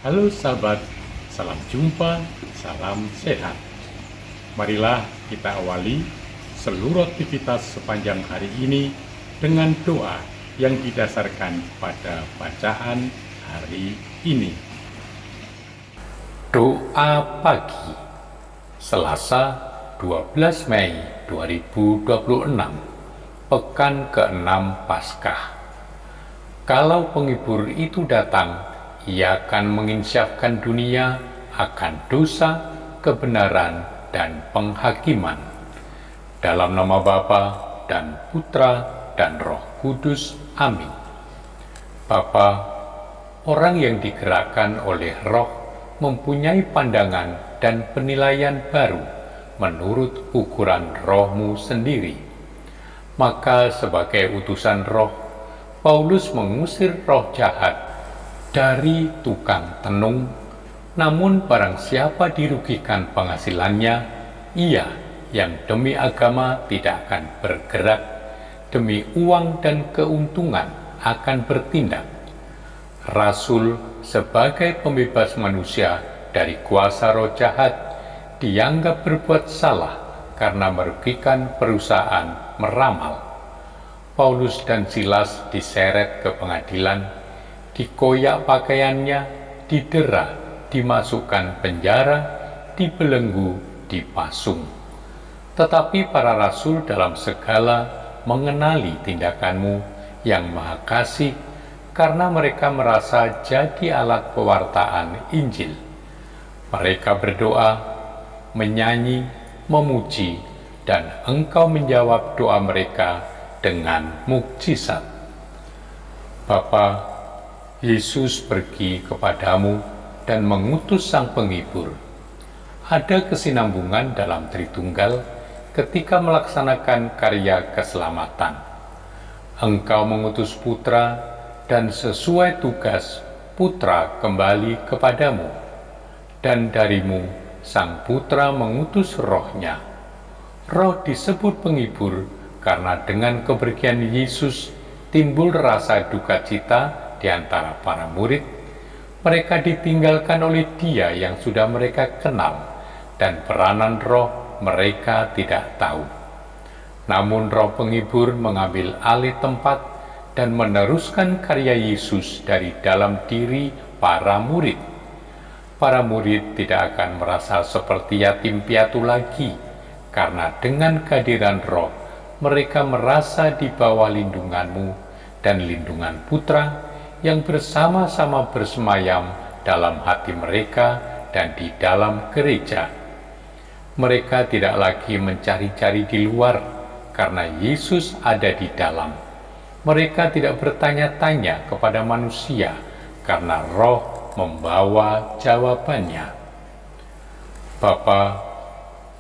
Halo sahabat, salam jumpa, salam sehat. Marilah kita awali seluruh aktivitas sepanjang hari ini dengan doa yang didasarkan pada bacaan hari ini. Doa pagi, Selasa 12 Mei 2026, Pekan ke-6 Paskah. Kalau penghibur itu datang, Ia akan menginsyafkan dunia akan dosa, kebenaran, dan penghakiman. Dalam nama Bapa dan Putra dan Roh Kudus. Amin. Bapa, orang yang digerakkan oleh Roh mempunyai pandangan dan penilaian baru menurut ukuran Roh-Mu sendiri. Maka sebagai utusan Roh, Paulus mengusir roh jahat dari tukang tenung, namun barang siapa dirugikan penghasilannya, ia yang demi agama tidak akan bergerak, demi uang dan keuntungan akan bertindak. Rasul sebagai pembebas manusia dari kuasa roh jahat dianggap berbuat salah karena merugikan perusahaan meramal. Paulus dan Silas diseret ke pengadilan, dikoyak pakaiannya, didera, dimasukkan penjara, dibelenggu, dipasung. Tetapi para rasul dalam segala mengenali tindakanmu yang Maha Kasih, karena mereka merasa jadi alat pewartaan Injil. Mereka berdoa, menyanyi, memuji, dan Engkau menjawab doa mereka dengan mukjizat. Bapa, Yesus pergi kepadamu dan mengutus Sang Penghibur. Ada kesinambungan dalam Tritunggal ketika melaksanakan karya keselamatan. Engkau mengutus Putra, dan sesuai tugas, Putra kembali kepadamu. Dan darimu, Sang Putra mengutus Roh-Nya. Roh disebut penghibur karena dengan kepergian Yesus timbul rasa duka cita di antara para murid. Mereka ditinggalkan oleh Dia yang sudah mereka kenal, dan peranan Roh mereka tidak tahu. Namun Roh penghibur mengambil alih tempat dan meneruskan karya Yesus dari dalam diri para murid. Para murid tidak akan merasa seperti yatim piatu lagi, karena dengan kehadiran Roh mereka merasa di bawah lindunganmu dan lindungan Putra yang bersama-sama bersemayam dalam hati mereka dan di dalam gereja. Mereka tidak lagi mencari-cari di luar, karena Yesus ada di dalam. Mereka tidak bertanya-tanya kepada manusia, karena Roh membawa jawabannya. Bapa,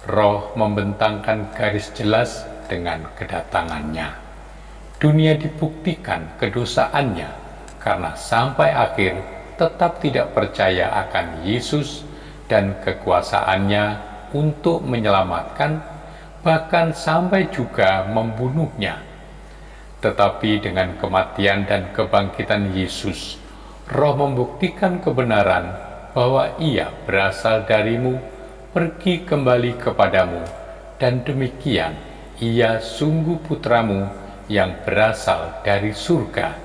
Roh membentangkan garis jelas dengan kedatangannya. Dunia dibuktikan kedosaannya, karena sampai akhir tetap tidak percaya akan Yesus dan kekuasaannya untuk menyelamatkan, bahkan sampai juga membunuhnya. Tetapi dengan kematian dan kebangkitan Yesus, Roh membuktikan kebenaran bahwa Ia berasal darimu, pergi kembali kepadamu, dan demikian Ia sungguh Putramu yang berasal dari surga.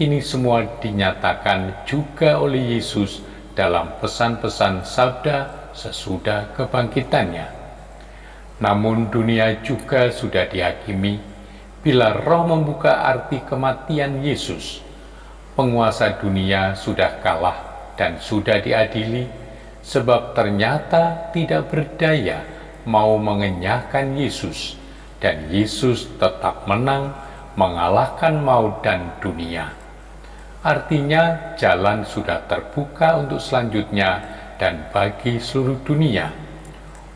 Ini semua dinyatakan juga oleh Yesus dalam pesan-pesan sabda sesudah kebangkitannya. Namun dunia juga sudah dihakimi bila Roh membuka arti kematian Yesus. Penguasa dunia sudah kalah dan sudah diadili, sebab ternyata tidak berdaya mau mengenyahkan Yesus, dan Yesus tetap menang mengalahkan maut dan dunia. Artinya jalan sudah terbuka untuk selanjutnya dan bagi seluruh dunia.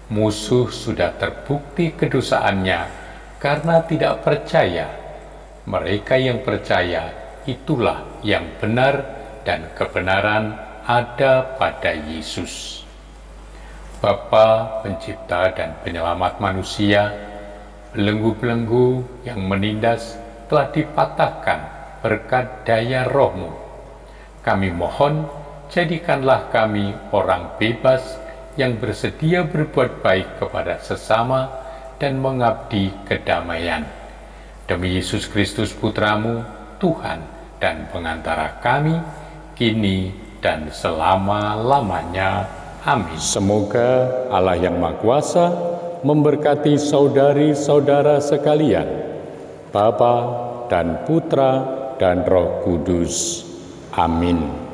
Musuh sudah terbukti kedosaannya karena tidak percaya. Mereka yang percaya itulah yang benar, dan kebenaran ada pada Yesus. Bapa pencipta dan penyelamat manusia, belenggu-belenggu yang menindas telah dipatahkan berkat daya Roh-Mu. Kami mohon jadikanlah kami orang bebas yang bersedia berbuat baik kepada sesama dan mengabdi kedamaian. Demi Yesus Kristus Putramu, Tuhan dan pengantara kami, kini dan selama-lamanya. Amin. Semoga Allah yang Maha Kuasa memberkati saudari-saudara sekalian, Bapa dan Putra dan Roh Kudus. Amin.